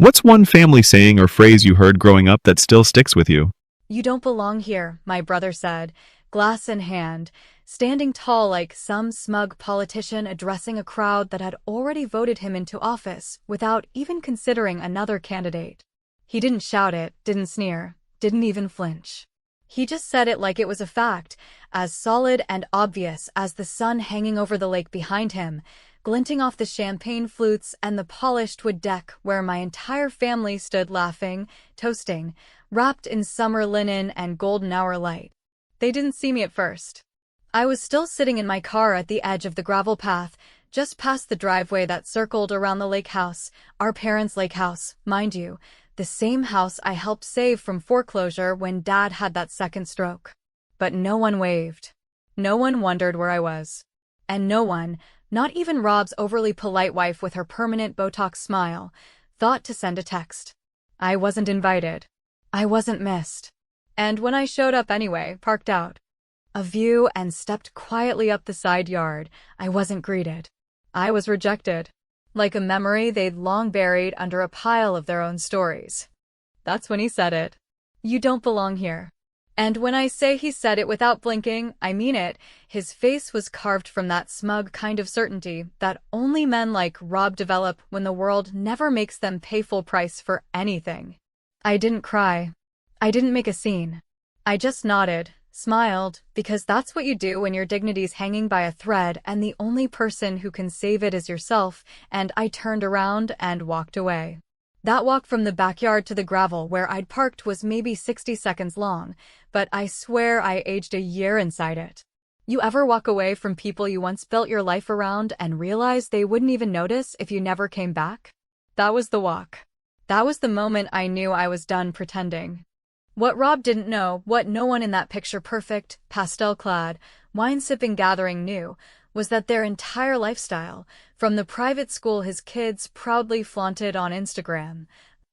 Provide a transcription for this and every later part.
What's one family saying or phrase you heard growing up that still sticks with you? "You don't belong here," my brother said, glass in hand, standing tall like some smug politician addressing a crowd that had already voted him into office without even considering another candidate. He didn't shout it, didn't sneer, didn't even flinch. He just said it like it was a fact, as solid and obvious as the sun hanging over the lake behind him, glinting off the champagne flutes and the polished wood deck where my entire family stood laughing, toasting, wrapped in summer linen and golden hour light. They didn't see me at first. I was still sitting in my car at the edge of the gravel path, just past the driveway that circled around the lake house, our parents' lake house, mind you, the same house I helped save from foreclosure when Dad had that second stroke. But no one waved. No one wondered where I was. And no one, not even Rob's overly polite wife with her permanent Botox smile, thought to send a text. I wasn't invited. I wasn't missed. And when I showed up anyway, parked out a view and stepped quietly up the side yard, I wasn't greeted. I was rejected. Like a memory they'd long buried under a pile of their own stories. That's when he said it. "You don't belong here." And when I say he said it without blinking, I mean it. His face was carved from that smug kind of certainty that only men like Rob develop when the world never makes them pay full price for anything. I didn't cry. I didn't make a scene. I just nodded, smiled, because that's what you do when your dignity's hanging by a thread and the only person who can save it is yourself, and I turned around and walked away. That walk from the backyard to the gravel where I'd parked was maybe 60 seconds long, but I swear I aged a year inside it. You ever walk away from people you once built your life around and realize they wouldn't even notice if you never came back? That was the walk. That was the moment I knew I was done pretending. What Rob didn't know, what no one in that picture-perfect, pastel-clad, wine-sipping gathering knew, was that their entire lifestyle, from the private school his kids proudly flaunted on Instagram,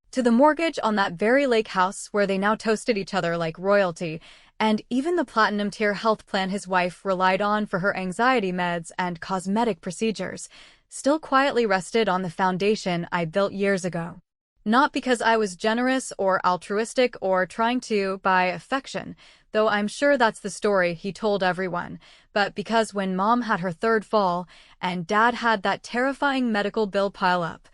to the mortgage on that very lake house where they now toasted each other like royalty, and even the platinum-tier health plan his wife relied on for her anxiety meds and cosmetic procedures, still quietly rested on the foundation I built years ago. Not because I was generous or altruistic or trying to buy affection, though I'm sure that's the story he told everyone, but because when Mom had her third fall, and Dad had that terrifying medical bill pile up,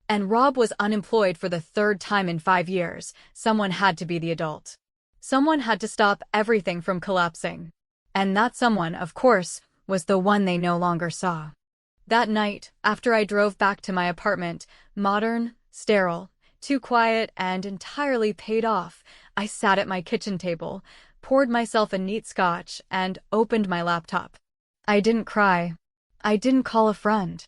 and Rob was unemployed for the third time in 5 years, someone had to be the adult. Someone had to stop everything from collapsing. And that someone, of course, was the one they no longer saw. That night, after I drove back to my apartment, modern, sterile, too quiet, and entirely paid off, I sat at my kitchen table, poured myself a neat scotch, and opened my laptop. I didn't cry. I didn't call a friend.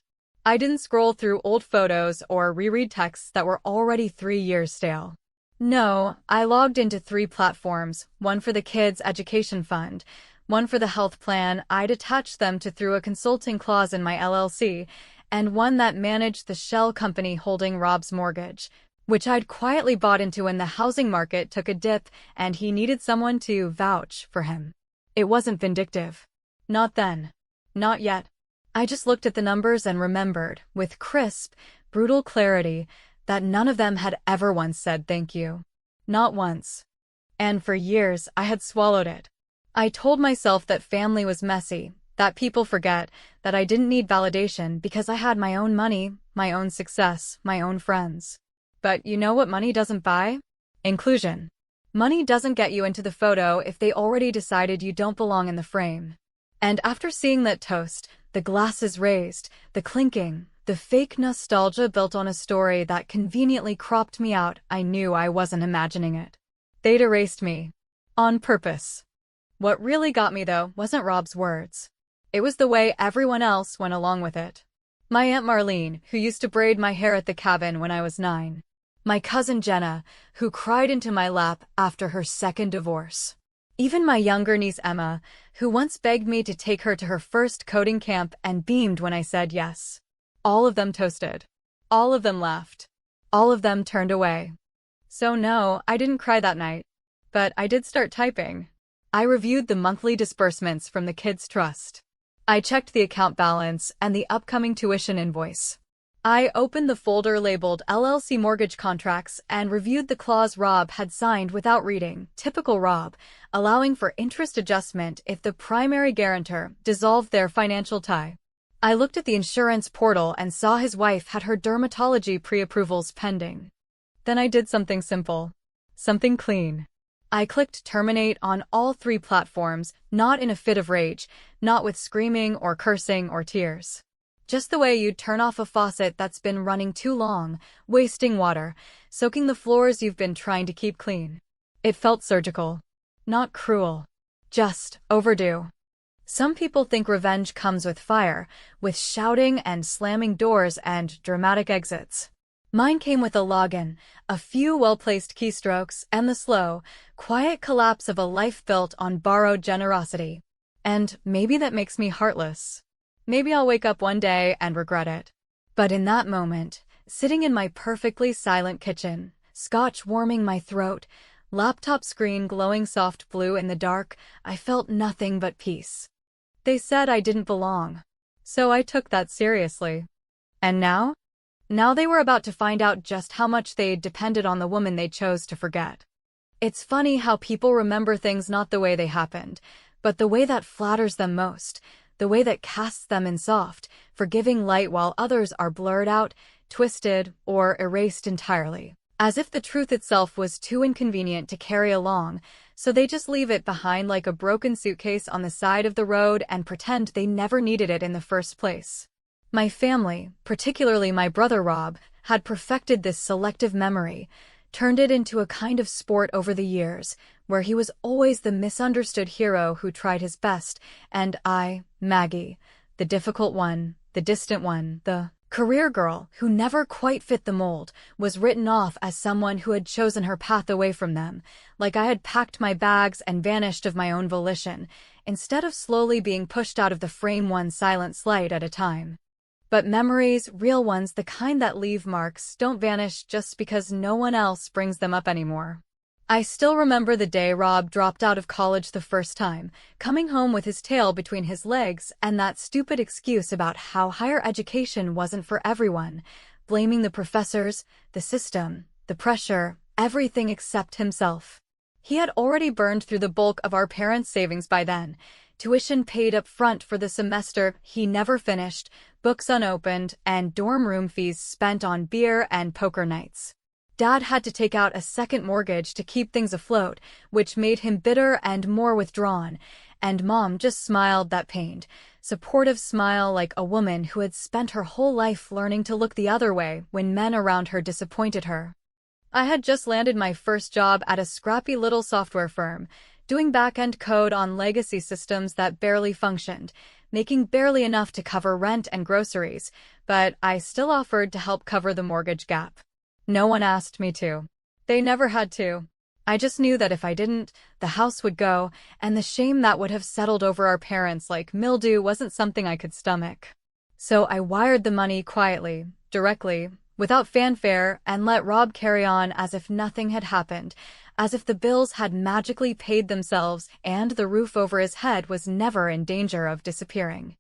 I didn't scroll through old photos or reread texts that were already 3 years stale. No, I logged into 3 platforms, one for the kids' education fund, one for the health plan I'd attached them to through a consulting clause in my LLC, and one that managed the shell company holding Rob's mortgage, which I'd quietly bought into when the housing market took a dip and he needed someone to vouch for him. It wasn't vindictive. Not then. Not yet. I just looked at the numbers and remembered, with crisp, brutal clarity, that none of them had ever once said thank you. Not once. And for years, I had swallowed it. I told myself that family was messy, that people forget, that I didn't need validation because I had my own money, my own success, my own friends. But you know what money doesn't buy? Inclusion. Money doesn't get you into the photo if they already decided you don't belong in the frame. And after seeing that toast, the glasses raised, the clinking, the fake nostalgia built on a story that conveniently cropped me out, I knew I wasn't imagining it. They'd erased me. On purpose. What really got me, though, wasn't Rob's words. It was the way everyone else went along with it. My Aunt Marlene, who used to braid my hair at the cabin when I was 9. My cousin Jenna, who cried into my lap after her second divorce. Even my younger niece Emma, who once begged me to take her to her first coding camp and beamed when I said yes. All of them toasted. All of them laughed. All of them turned away. So no, I didn't cry that night. But I did start typing. I reviewed the monthly disbursements from the kids' trust. I checked the account balance and the upcoming tuition invoice. I opened the folder labeled LLC mortgage contracts and reviewed the clause Rob had signed without reading. Typical Rob, allowing for interest adjustment if the primary guarantor dissolved their financial tie. I looked at the insurance portal and saw his wife had her dermatology pre-approvals pending. Then I did something simple. Something clean. I clicked terminate on all 3 platforms, not in a fit of rage, not with screaming or cursing or tears. Just the way you'd turn off a faucet that's been running too long, wasting water, soaking the floors you've been trying to keep clean. It felt surgical. Not cruel. Just overdue. Some people think revenge comes with fire, with shouting and slamming doors and dramatic exits. Mine came with a login, a few well-placed keystrokes, and the slow, quiet collapse of a life built on borrowed generosity. And maybe that makes me heartless. Maybe I'll wake up one day and regret it. But in that moment, sitting in my perfectly silent kitchen, scotch warming my throat, laptop screen glowing soft blue in the dark, I felt nothing but peace. They said I didn't belong. So I took that seriously. And now? Now they were about to find out just how much they depended on the woman they chose to forget. It's funny how people remember things not the way they happened, but the way that flatters them most, the way that casts them in soft, forgiving light while others are blurred out, twisted, or erased entirely. As if the truth itself was too inconvenient to carry along, so they just leave it behind like a broken suitcase on the side of the road and pretend they never needed it in the first place. My family, particularly my brother Rob, had perfected this selective memory, turned it into a kind of sport over the years, where he was always the misunderstood hero who tried his best, and I, Maggie, the difficult one, the distant one, the career girl who never quite fit the mold, was written off as someone who had chosen her path away from them, like I had packed my bags and vanished of my own volition, instead of slowly being pushed out of the frame one silent slight at a time. But memories, real ones, the kind that leave marks, don't vanish just because no one else brings them up anymore. I still remember the day Rob dropped out of college the first time, coming home with his tail between his legs and that stupid excuse about how higher education wasn't for everyone, blaming the professors, the system, the pressure, everything except himself. He had already burned through the bulk of our parents' savings by then. Tuition paid up front for the semester he never finished, books unopened, and dorm room fees spent on beer and poker nights. Dad had to take out a second mortgage to keep things afloat, which made him bitter and more withdrawn, and Mom just smiled that pained, supportive smile like a woman who had spent her whole life learning to look the other way when men around her disappointed her. I had just landed my first job at a scrappy little software firm, doing back-end code on legacy systems that barely functioned, making barely enough to cover rent and groceries, but I still offered to help cover the mortgage gap. No one asked me to. They never had to. I just knew that if I didn't, the house would go, and the shame that would have settled over our parents like mildew wasn't something I could stomach. So I wired the money quietly, directly, without fanfare, and let Rob carry on as if nothing had happened, as if the bills had magically paid themselves and the roof over his head was never in danger of disappearing.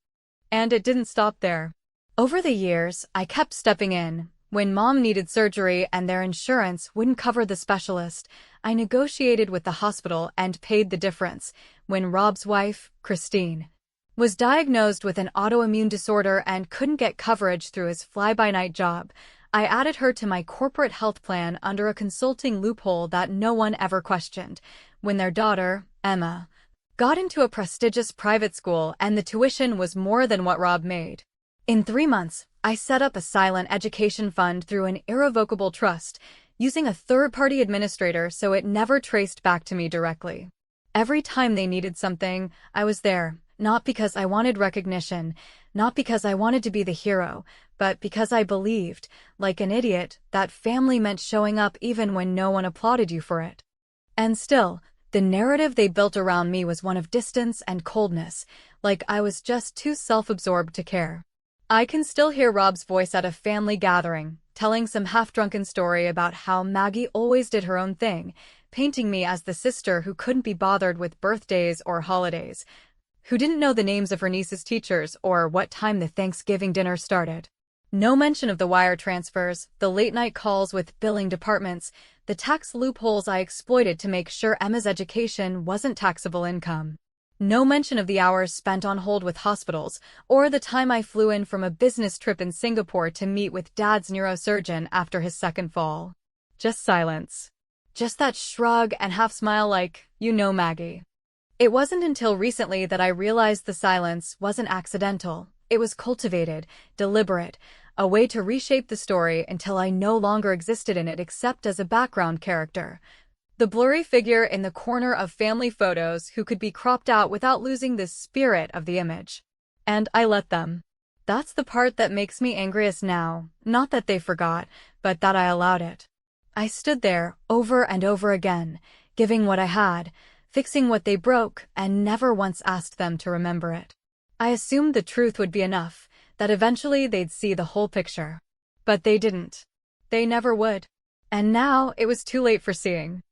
And it didn't stop there. Over the years, I kept stepping in. When Mom needed surgery and their insurance wouldn't cover the specialist, I negotiated with the hospital and paid the difference. When Rob's wife, Christine, was diagnosed with an autoimmune disorder and couldn't get coverage through his fly-by-night job, I added her to my corporate health plan under a consulting loophole that no one ever questioned. When their daughter, Emma, got into a prestigious private school and the tuition was more than what Rob made. In 3 months, I set up a silent education fund through an irrevocable trust, using a third-party administrator so it never traced back to me directly. Every time they needed something, I was there, not because I wanted recognition, not because I wanted to be the hero, but because I believed, like an idiot, that family meant showing up even when no one applauded you for it. And still, the narrative they built around me was one of distance and coldness, like I was just too self-absorbed to care. I can still hear Rob's voice at a family gathering, telling some half-drunken story about how Maggie always did her own thing, painting me as the sister who couldn't be bothered with birthdays or holidays, who didn't know the names of her niece's teachers or what time the Thanksgiving dinner started. No mention of the wire transfers, the late-night calls with billing departments, the tax loopholes I exploited to make sure Emma's education wasn't taxable income. No mention of the hours spent on hold with hospitals, or the time I flew in from a business trip in Singapore to meet with Dad's neurosurgeon after his second fall. Just silence. Just that shrug and half-smile like, you know, Maggie. It wasn't until recently that I realized the silence wasn't accidental. It was cultivated, deliberate, a way to reshape the story until I no longer existed in it except as a background character. The blurry figure in the corner of family photos who could be cropped out without losing the spirit of the image. And I let them. That's the part that makes me angriest now, not that they forgot, but that I allowed it. I stood there, over and over again, giving what I had, fixing what they broke, and never once asked them to remember it. I assumed the truth would be enough, that eventually they'd see the whole picture. But they didn't. They never would. And now it was too late for seeing.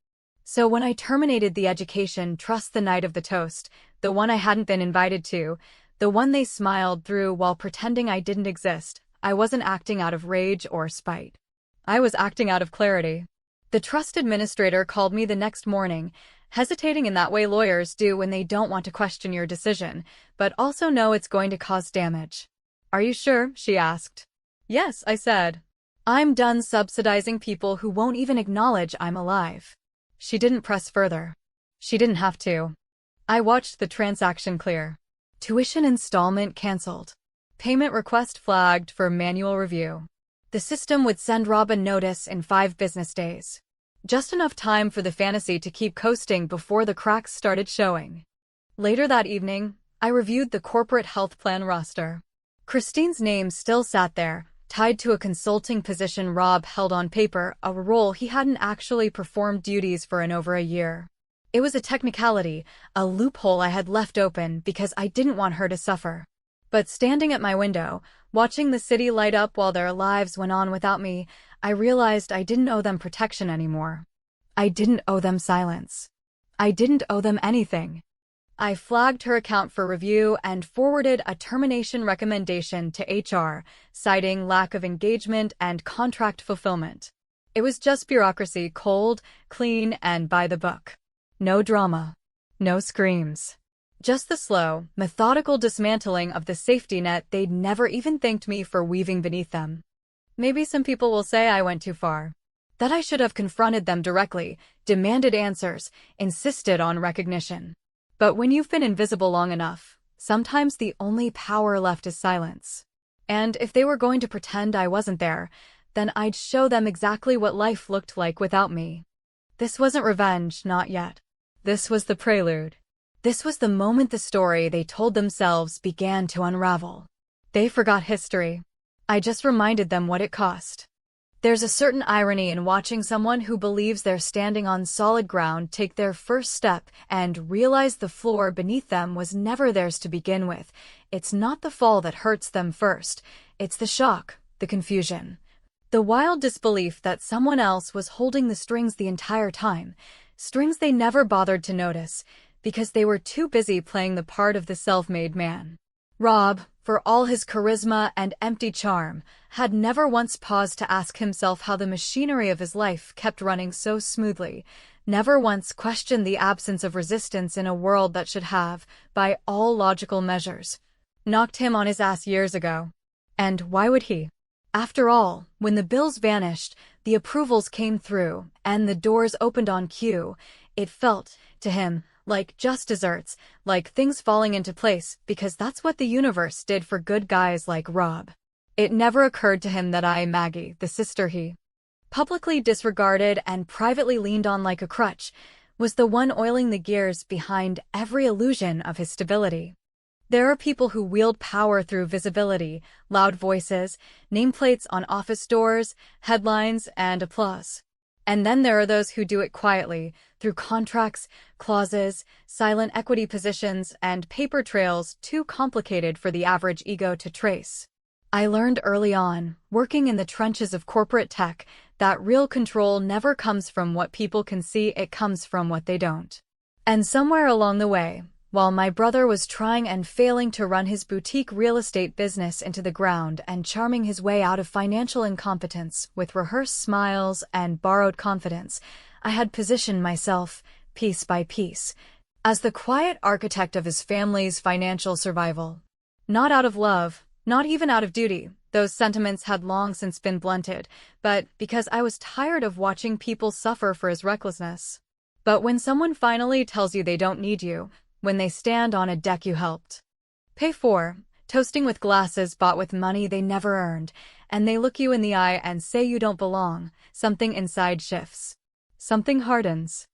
So when I terminated the education trust the night of the toast, the one I hadn't been invited to, the one they smiled through while pretending I didn't exist, I wasn't acting out of rage or spite. I was acting out of clarity. The trust administrator called me the next morning, hesitating in that way lawyers do when they don't want to question your decision, but also know it's going to cause damage. "Are you sure?" she asked. "Yes," I said. "I'm done subsidizing people who won't even acknowledge I'm alive." She didn't press further. She didn't have to. I watched the transaction clear. Tuition installment canceled. Payment request flagged for manual review. The system would send Rob a notice in 5 business days. Just enough time for the fantasy to keep coasting before the cracks started showing. Later that evening, I reviewed the corporate health plan roster. Christine's name still sat there, tied to a consulting position Rob held on paper, a role he hadn't actually performed duties for in over a year. It was a technicality, a loophole I had left open because I didn't want her to suffer. But standing at my window, watching the city light up while their lives went on without me, I realized I didn't owe them protection anymore. I didn't owe them silence. I didn't owe them anything. I flagged her account for review and forwarded a termination recommendation to HR, citing lack of engagement and contract fulfillment. It was just bureaucracy, cold, clean, and by the book. No drama. No screams. Just the slow, methodical dismantling of the safety net they'd never even thanked me for weaving beneath them. Maybe some people will say I went too far. That I should have confronted them directly, demanded answers, insisted on recognition. But when you've been invisible long enough, sometimes the only power left is silence. And if they were going to pretend I wasn't there, then I'd show them exactly what life looked like without me. This wasn't revenge, not yet. This was the prelude. This was the moment the story they told themselves began to unravel. They forgot history. I just reminded them what it cost. There's a certain irony in watching someone who believes they're standing on solid ground take their first step and realize the floor beneath them was never theirs to begin with. It's not the fall that hurts them first. It's the shock, the confusion, the wild disbelief that someone else was holding the strings the entire time, strings they never bothered to notice because they were too busy playing the part of the self-made man. Rob, for all his charisma and empty charm, had never once paused to ask himself how the machinery of his life kept running so smoothly, never once questioned the absence of resistance in a world that should have, by all logical measures, knocked him on his ass years ago. And why would he? After all, when the bills vanished, the approvals came through, and the doors opened on cue, it felt, to him, like just desserts, like things falling into place, because that's what the universe did for good guys like Rob. It never occurred to him that I, Maggie, the sister he publicly disregarded and privately leaned on like a crutch, was the one oiling the gears behind every illusion of his stability. There are people who wield power through visibility, loud voices, nameplates on office doors, headlines, and applause. And then there are those who do it quietly, through contracts, clauses, silent equity positions, and paper trails too complicated for the average ego to trace. I learned early on, working in the trenches of corporate tech, that real control never comes from what people can see, it comes from what they don't. And somewhere along the way, while my brother was trying and failing to run his boutique real estate business into the ground and charming his way out of financial incompetence with rehearsed smiles and borrowed confidence, I had positioned myself, piece by piece, as the quiet architect of his family's financial survival. Not out of love, not even out of duty, those sentiments had long since been blunted, but because I was tired of watching people suffer for his recklessness. But when someone finally tells you they don't need you, when they stand on a deck you helped pay for, toasting with glasses bought with money they never earned, and they look you in the eye and say you don't belong, something inside shifts. Something hardens.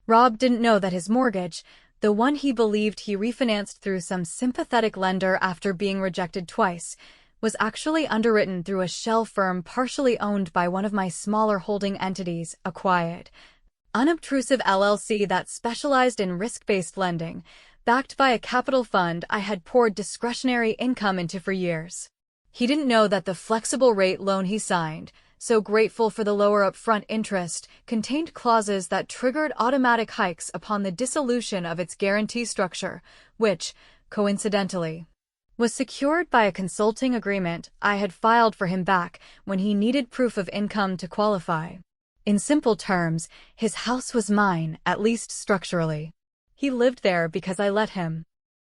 Rob didn't know that his mortgage, the one he believed he refinanced through some sympathetic lender after being rejected twice, was actually underwritten through a shell firm partially owned by one of my smaller holding entities, a quiet, unobtrusive LLC that specialized in risk-based lending, backed by a capital fund I had poured discretionary income into for years. He didn't know that the flexible rate loan he signed, so grateful for the lower upfront interest, contained clauses that triggered automatic hikes upon the dissolution of its guarantee structure, which, coincidentally, was secured by a consulting agreement I had filed for him back when he needed proof of income to qualify. In simple terms, his house was mine, at least structurally. He lived there because I let him.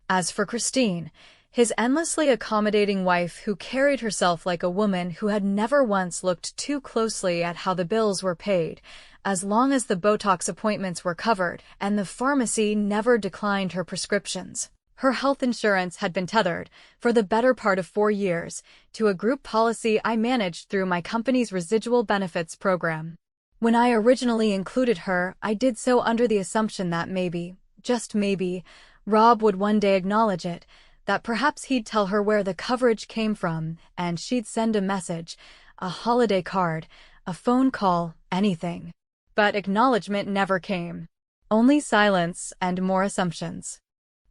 As for Christine, his endlessly accommodating wife who carried herself like a woman who had never once looked too closely at how the bills were paid, as long as the Botox appointments were covered and the pharmacy never declined her prescriptions. Her health insurance had been tethered, for the better part of 4 years, to a group policy I managed through my company's residual benefits program. When I originally included her, I did so under the assumption that maybe, just maybe, Rob would one day acknowledge it, that perhaps he'd tell her where the coverage came from, and she'd send a message, a holiday card, a phone call, anything. But acknowledgement never came. Only silence and more assumptions.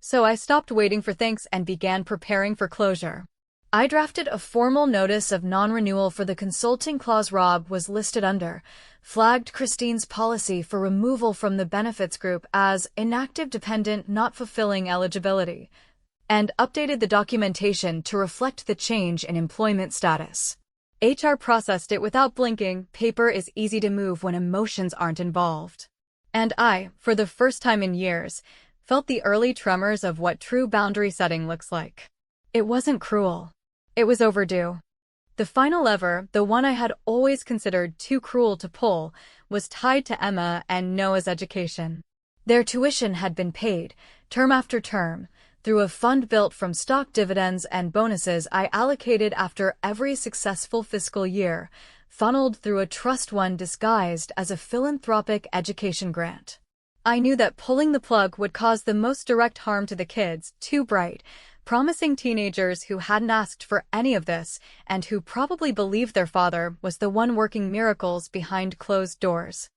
So I stopped waiting for thanks and began preparing for closure. I drafted a formal notice of non-renewal for the consulting clause Rob was listed under, flagged Christine's policy for removal from the benefits group as inactive dependent not fulfilling eligibility, and updated the documentation to reflect the change in employment status. HR processed it without blinking. Paper is easy to move when emotions aren't involved. And I, for the first time in years, felt the early tremors of what true boundary setting looks like. It wasn't cruel. It was overdue. The final lever, the one I had always considered too cruel to pull, was tied to Emma and Noah's education. Their tuition had been paid, term after term, through a fund built from stock dividends and bonuses I allocated after every successful fiscal year, funneled through a trust fund disguised as a philanthropic education grant. I knew that pulling the plug would cause the most direct harm to the kids, too bright, promising teenagers who hadn't asked for any of this and who probably believed their father was the one working miracles behind closed doors.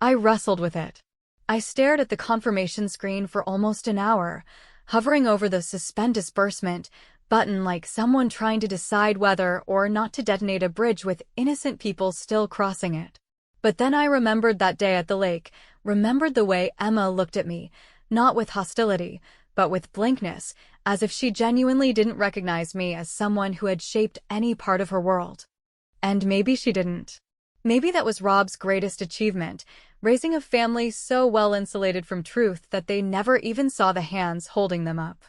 I wrestled with it. I stared at the confirmation screen for almost an hour, hovering over the suspend disbursement button like someone trying to decide whether or not to detonate a bridge with innocent people still crossing it. But then I remembered that day at the lake, remembered the way Emma looked at me, not with hostility, but with blankness, as if she genuinely didn't recognize me as someone who had shaped any part of her world. And maybe she didn't. Maybe that was Rob's greatest achievement, raising a family so well insulated from truth that they never even saw the hands holding them up.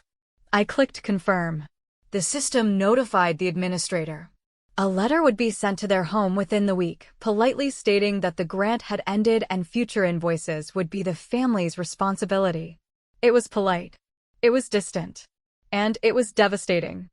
I clicked confirm. The system notified the administrator. A letter would be sent to their home within the week, politely stating that the grant had ended and future invoices would be the family's responsibility. It was polite. It was distant. And it was devastating.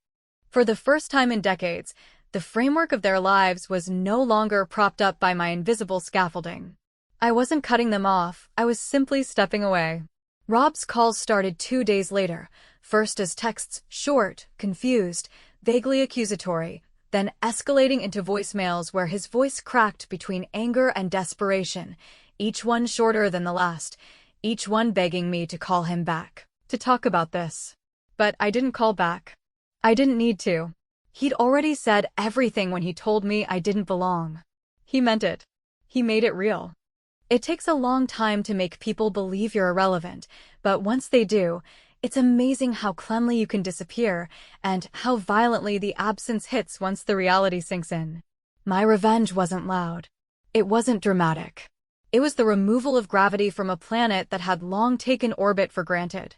For the first time in decades, the framework of their lives was no longer propped up by my invisible scaffolding. I wasn't cutting them off, I was simply stepping away. Rob's calls started 2 days later, first as texts, short, confused, vaguely accusatory, then escalating into voicemails where his voice cracked between anger and desperation, each one shorter than the last, each one begging me to call him back, to talk about this. But I didn't call back. I didn't need to. He'd already said everything when he told me I didn't belong. He meant it. He made it real. It takes a long time to make people believe you're irrelevant, but once they do, It's amazing how cleanly you can disappear, and how violently the absence hits once the reality sinks in. My revenge wasn't loud. It wasn't dramatic. It was the removal of gravity from a planet that had long taken orbit for granted.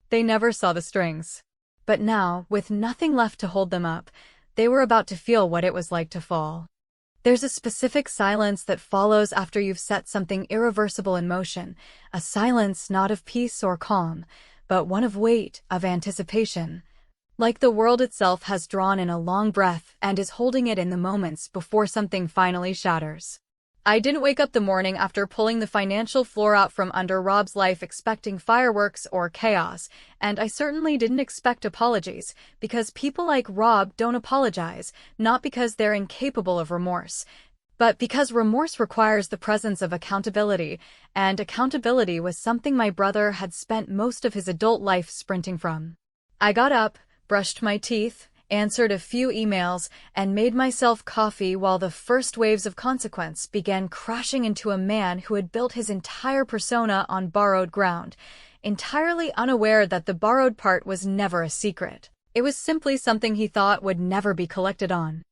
They never saw the strings. But now, with nothing left to hold them up, they were about to feel what it was like to fall. There's a specific silence that follows after you've set something irreversible in motion, a silence not of peace or calm, but one of weight, of anticipation. Like the world itself has drawn in a long breath and is holding it in the moments before something finally shatters. I didn't wake up the morning after pulling the financial floor out from under Rob's life expecting fireworks or chaos, and I certainly didn't expect apologies, because people like Rob don't apologize, not because they're incapable of remorse, but because remorse requires the presence of accountability, and accountability was something my brother had spent most of his adult life sprinting from. I got up, brushed my teeth, answered a few emails, and made myself coffee while the first waves of consequence began crashing into a man who had built his entire persona on borrowed ground, entirely unaware that the borrowed part was never a secret. It was simply something he thought would never be collected on.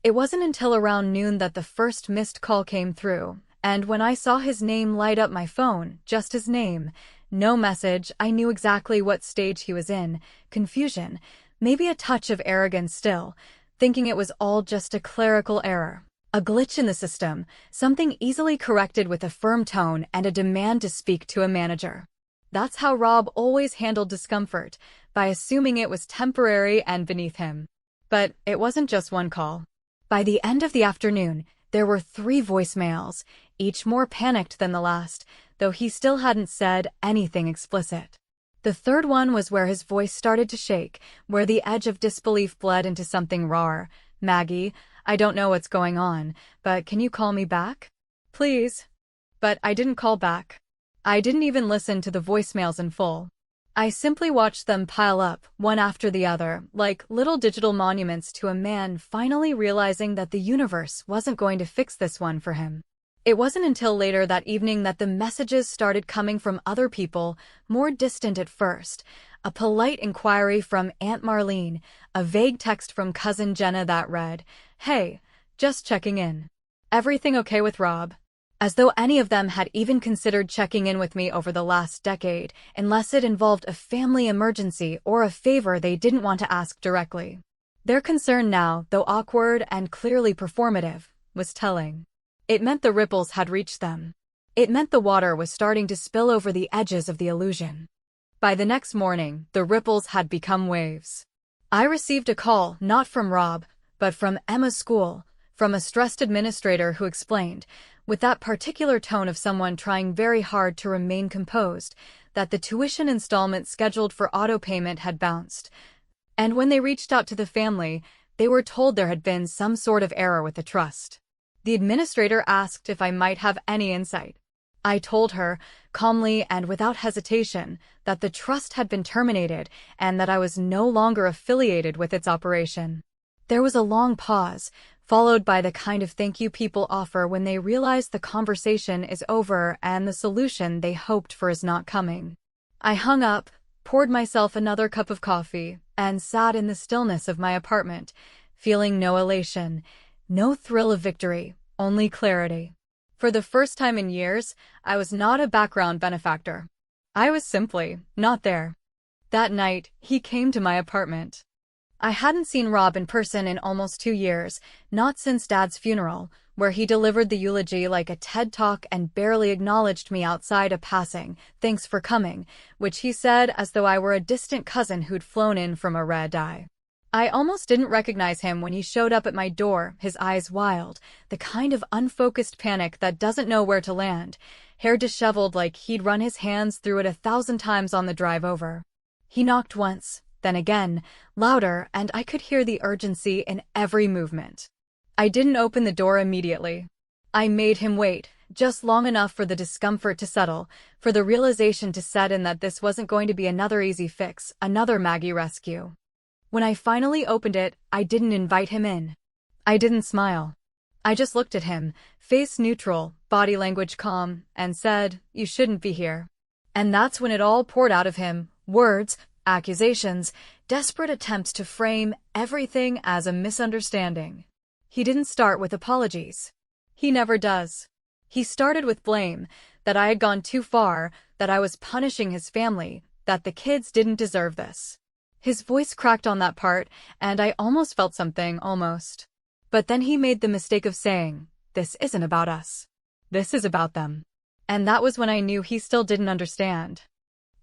It wasn't until around noon that the first missed call came through, and when I saw his name light up my phone, just his name, no message, I knew exactly what stage he was in: confusion, maybe a touch of arrogance still, thinking it was all just a clerical error, a glitch in the system, something easily corrected with a firm tone and a demand to speak to a manager. That's how Rob always handled discomfort, by assuming it was temporary and beneath him. But it wasn't just one call. By the end of the afternoon, there were 3 voicemails, each more panicked than the last, though he still hadn't said anything explicit. The third one was where his voice started to shake, where the edge of disbelief bled into something raw. "Maggie, I don't know what's going on, but can you call me back? Please?" But I didn't call back. I didn't even listen to the voicemails in full. I simply watched them pile up, one after the other, like little digital monuments to a man finally realizing that the universe wasn't going to fix this one for him. It wasn't until later that evening that the messages started coming from other people, more distant at first. A polite inquiry from Aunt Marlene, a vague text from Cousin Jenna that read, "Hey, just checking in. Everything okay with Rob?" As though any of them had even considered checking in with me over the last decade, unless it involved a family emergency or a favor they didn't want to ask directly. Their concern now, though awkward and clearly performative, was telling. It meant the ripples had reached them. It meant the water was starting to spill over the edges of the illusion. By the next morning, the ripples had become waves. I received a call, not from Rob, but from Emma's school, from a stressed administrator who explained, with that particular tone of someone trying very hard to remain composed, that the tuition installment scheduled for auto payment had bounced. And when they reached out to the family, they were told there had been some sort of error with the trust. The administrator asked if I might have any insight. I told her, calmly and without hesitation, that the trust had been terminated and that I was no longer affiliated with its operation. There was a long pause, followed by the kind of thank you people offer when they realize the conversation is over and the solution they hoped for is not coming. I hung up, poured myself another cup of coffee, and sat in the stillness of my apartment, feeling no elation, no thrill of victory, only clarity. For the first time in years, I was not a background benefactor. I was simply not there. That night, he came to my apartment. I hadn't seen Rob in person in almost 2 years, not since Dad's funeral, where he delivered the eulogy like a TED Talk and barely acknowledged me outside a passing, "Thanks for coming," which he said as though I were a distant cousin who'd flown in from a red eye. I almost didn't recognize him when he showed up at my door, his eyes wild, the kind of unfocused panic that doesn't know where to land, hair disheveled like he'd run his hands through it 1,000 times on the drive over. He knocked once, then again, louder, and I could hear the urgency in every movement. I didn't open the door immediately. I made him wait, just long enough for the discomfort to settle, for the realization to set in that this wasn't going to be another easy fix, another Maggie rescue. When I finally opened it, I didn't invite him in. I didn't smile. I just looked at him, face neutral, body language calm, and said, "You shouldn't be here." And that's when it all poured out of him, words, accusations, desperate attempts to frame everything as a misunderstanding. He didn't start with apologies. He never does. He started with blame, that I had gone too far, that I was punishing his family, that the kids didn't deserve this. His voice cracked on that part, and I almost felt something, almost. But then he made the mistake of saying, "This isn't about us. This is about them." And that was when I knew he still didn't understand.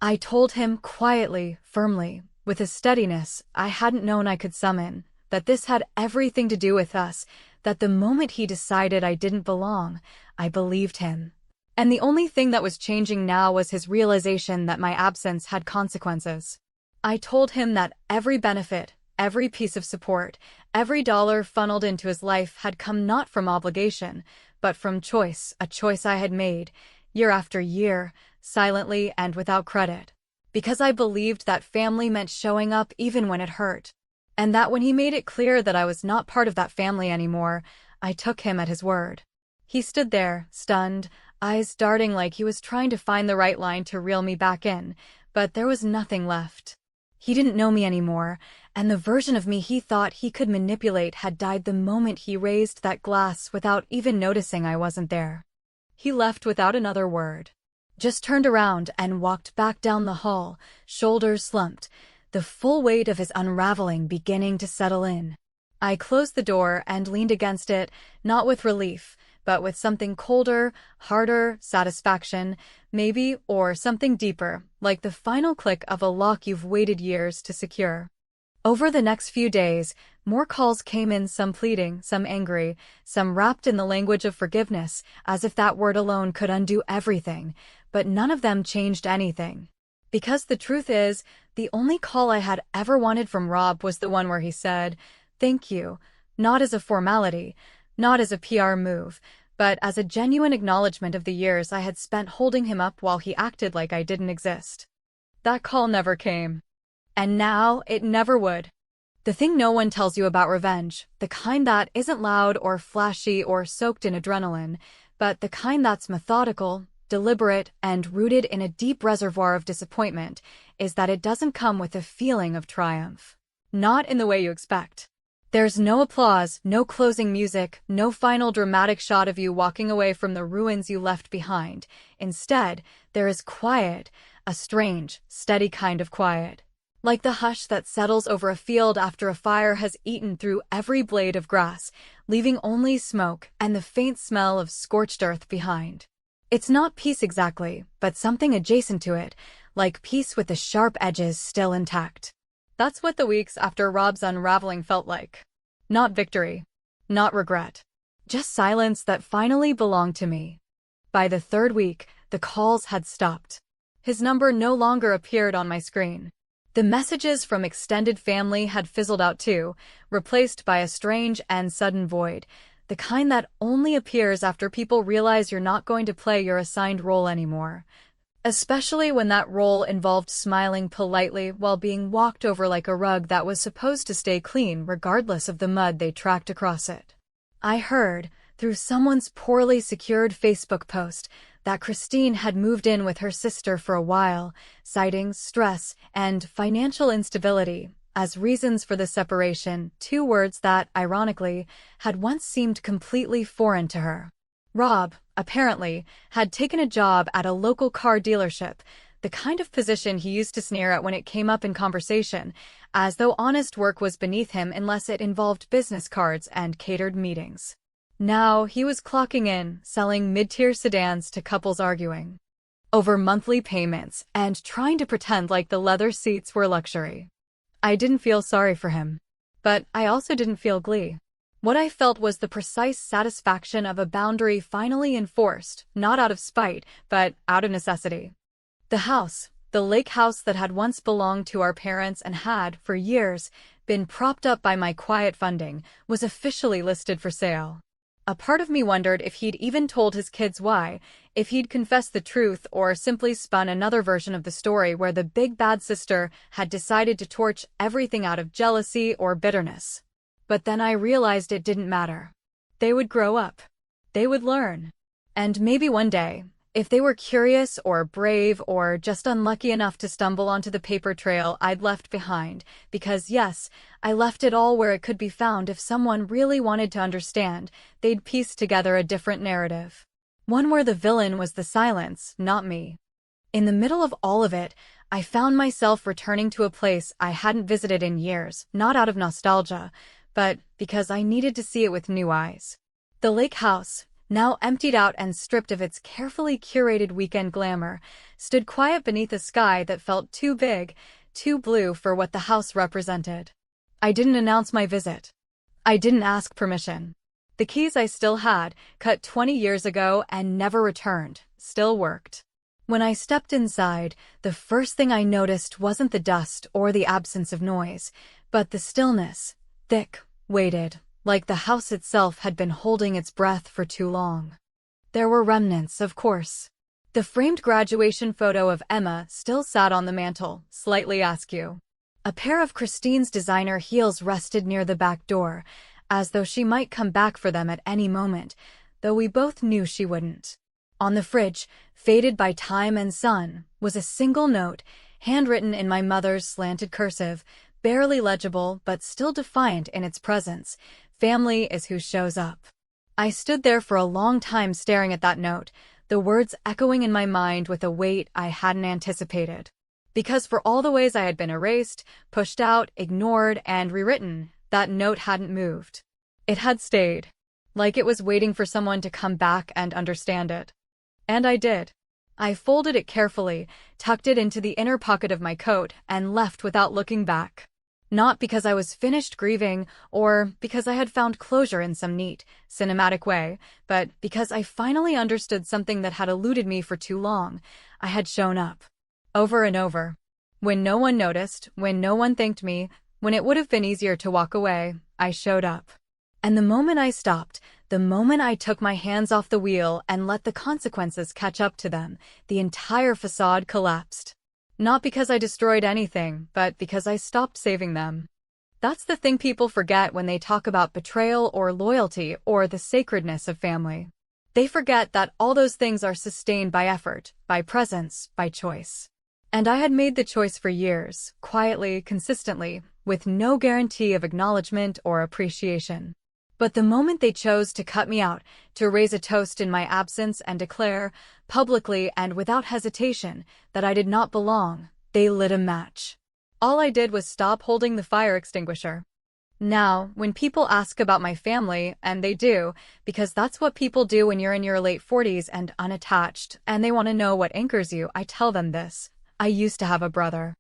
I told him quietly, firmly, with a steadiness I hadn't known I could summon, that this had everything to do with us, that the moment he decided I didn't belong, I believed him. And the only thing that was changing now was his realization that my absence had consequences. I told him that every benefit, every piece of support, every dollar funneled into his life had come not from obligation, but from choice, a choice I had made, year after year, silently and without credit. Because I believed that family meant showing up even when it hurt. And that when he made it clear that I was not part of that family anymore, I took him at his word. He stood there, stunned, eyes darting like he was trying to find the right line to reel me back in, but there was nothing left. He didn't know me anymore, and the version of me he thought he could manipulate had died the moment he raised that glass without even noticing I wasn't there. He left without another word. Just turned around and walked back down the hall, shoulders slumped, the full weight of his unraveling beginning to settle in. I closed the door and leaned against it, not with relief, but with something colder, harder, satisfaction, maybe, or something deeper, like the final click of a lock you've waited years to secure. Over the next few days, more calls came in, some pleading, some angry, some wrapped in the language of forgiveness, as if that word alone could undo everything, but none of them changed anything. Because the truth is, the only call I had ever wanted from Rob was the one where he said, "Thank you," not as a formality, not as a PR move, but as a genuine acknowledgement of the years I had spent holding him up while he acted like I didn't exist. That call never came. And now it never would. The thing no one tells you about revenge, the kind that isn't loud or flashy or soaked in adrenaline, but the kind that's methodical, deliberate, and rooted in a deep reservoir of disappointment, is that it doesn't come with a feeling of triumph. Not in the way you expect. There's no applause, no closing music, no final dramatic shot of you walking away from the ruins you left behind. Instead, there is quiet, a strange, steady kind of quiet. Like the hush that settles over a field after a fire has eaten through every blade of grass, leaving only smoke and the faint smell of scorched earth behind. It's not peace exactly, but something adjacent to it, like peace with the sharp edges still intact. That's what the weeks after Rob's unraveling felt like. Not victory. Not regret. Just silence that finally belonged to me. By the third week, the calls had stopped. His number no longer appeared on my screen. The messages from extended family had fizzled out too, replaced by a strange and sudden void, the kind that only appears after people realize you're not going to play your assigned role anymore. Especially when that role involved smiling politely while being walked over like a rug that was supposed to stay clean regardless of the mud they tracked across it. I heard, through someone's poorly secured Facebook post, that Christine had moved in with her sister for a while, citing stress and financial instability as reasons for the separation, two words that, ironically, had once seemed completely foreign to her. Rob, apparently, had taken a job at a local car dealership, the kind of position he used to sneer at when it came up in conversation, as though honest work was beneath him unless it involved business cards and catered meetings. Now he was clocking in, selling mid-tier sedans to couples arguing over monthly payments and trying to pretend like the leather seats were luxury. I didn't feel sorry for him, but I also didn't feel glee. What I felt was the precise satisfaction of a boundary finally enforced, not out of spite, but out of necessity. The house, the lake house that had once belonged to our parents and had, for years, been propped up by my quiet funding, was officially listed for sale. A part of me wondered if he'd even told his kids why, if he'd confessed the truth or simply spun another version of the story where the big bad sister had decided to torch everything out of jealousy or bitterness. But then I realized it didn't matter. They would grow up. They would learn. And maybe one day, If they were curious or brave or just unlucky enough to stumble onto the paper trail I'd left behind, because yes, I left it all where it could be found if someone really wanted to understand, they'd piece together a different narrative. One where the villain was the silence, not me. In the middle of all of it, I found myself returning to a place I hadn't visited in years, not out of nostalgia, but because I needed to see it with new eyes. The lake house, now emptied out and stripped of its carefully curated weekend glamour, stood quiet beneath a sky that felt too big, too blue for what the house represented. I didn't announce my visit. I didn't ask permission. The keys I still had, cut 20 years ago and never returned, still worked. When I stepped inside, the first thing I noticed wasn't the dust or the absence of noise, but the stillness, thick, weighted, like the house itself had been holding its breath for too long. There were remnants, of course. The framed graduation photo of Emma still sat on the mantel, slightly askew. A pair of Christine's designer heels rested near the back door, as though she might come back for them at any moment, though we both knew she wouldn't. On the fridge, faded by time and sun, was a single note, handwritten in my mother's slanted cursive, barely legible but still defiant in its presence. Family is who shows up. I stood there for a long time staring at that note, the words echoing in my mind with a weight I hadn't anticipated. Because for all the ways I had been erased, pushed out, ignored, and rewritten, that note hadn't moved. It had stayed, like it was waiting for someone to come back and understand it. And I did. I folded it carefully, tucked it into the inner pocket of my coat, and left without looking back. Not because I was finished grieving, or because I had found closure in some neat, cinematic way, but because I finally understood something that had eluded me for too long. I had shown up. Over and over. When no one noticed, when no one thanked me, when it would have been easier to walk away, I showed up. And the moment I stopped, the moment I took my hands off the wheel and let the consequences catch up to them, the entire facade collapsed. Not because I destroyed anything, but because I stopped saving them. That's the thing people forget when they talk about betrayal or loyalty or the sacredness of family. They forget that all those things are sustained by effort, by presence, by choice. And I had made the choice for years, quietly, consistently, with no guarantee of acknowledgement or appreciation. But the moment they chose to cut me out, to raise a toast in my absence and declare, publicly and without hesitation, that I did not belong, they lit a match. All I did was stop holding the fire extinguisher. Now, when people ask about my family, and they do, because that's what people do when you're in your late 40s and unattached, and they want to know what anchors you, I tell them this. I used to have a brother.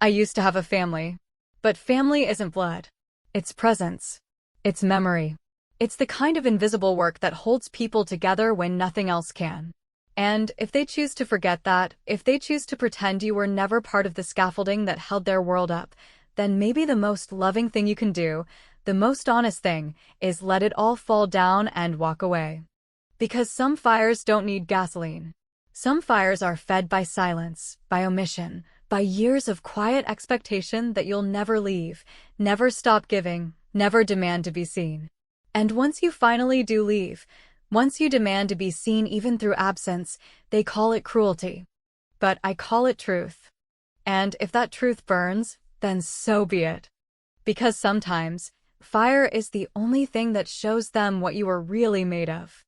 I used to have a family. But family isn't blood. It's presence. It's memory. It's the kind of invisible work that holds people together when nothing else can. And if they choose to forget that, if they choose to pretend you were never part of the scaffolding that held their world up, then maybe the most loving thing you can do, the most honest thing, is let it all fall down and walk away. Because some fires don't need gasoline. Some fires are fed by silence, by omission, by years of quiet expectation that you'll never leave, never stop giving, never demand to be seen. And once you finally do leave, once you demand to be seen even through absence, they call it cruelty. But I call it truth. And if that truth burns, then so be it. Because sometimes, fire is the only thing that shows them what you are really made of.